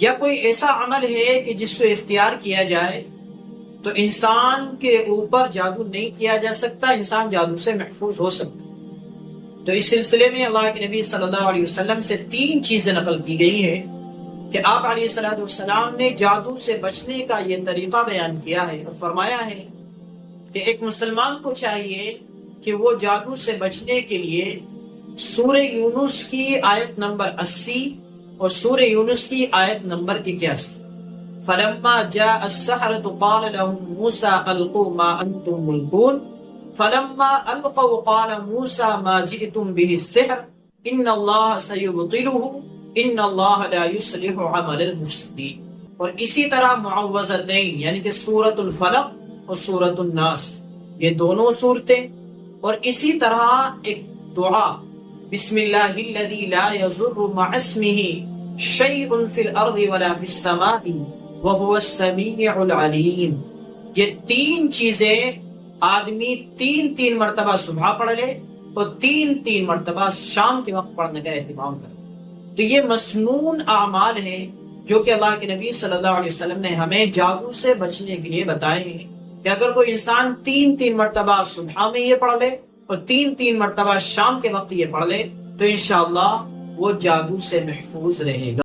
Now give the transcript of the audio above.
یا کوئی ایسا عمل ہے کہ جس کو اختیار کیا جائے تو انسان کے اوپر جادو نہیں کیا جا سکتا، انسان جادو سے محفوظ ہو سکتا. تو اس سلسلے میں اللہ کے نبی صلی اللہ علیہ وسلم سے 3 چیزیں نقل کی گئی ہیں کہ آپ علیہ السلام نے جادو سے بچنے کا یہ طریقہ بیان کیا ہے اور فرمایا ہے کہ ایک مسلمان کو چاہیے کہ وہ جادو سے بچنے کے لیے سورہ یونس کی آیت نمبر 80 اور سورہ یونس کی آیت نمبر 81. فلما جاء السحرة قال لهم موسى ألقوا ما أنتم ملقون فلما ألقوا قال موسى ما جئتم به السحر إن الله سيبطله إن الله لا يصلح عمل المفسدين. اور اسی طرح معوذتین یعنی کہ سورۃ الفلق اور سورۃ الناس، یہ دونوں صورتیں، اور اسی طرح ایک دعا بسم اللہ الذی لا یضر مع اسمہ شیء فی الارض ولا فی السماء وهو السمیع العلیم. یہ 3 چیزیں آدمی 3 مرتبہ صبح پڑھ لے اور 3 مرتبہ شام کے وقت پڑھنے کا اہتمام کرے. تو یہ مسنون اعمال ہیں جو کہ اللہ کے نبی صلی اللہ علیہ وسلم نے ہمیں جادو سے بچنے کے لیے بتائے ہیں کہ اگر کوئی انسان 3 مرتبہ صبح میں یہ پڑھ لے اور 3 مرتبہ شام کے وقت یہ پڑھ لے تو انشاءاللہ وہ جادو سے محفوظ رہے گا.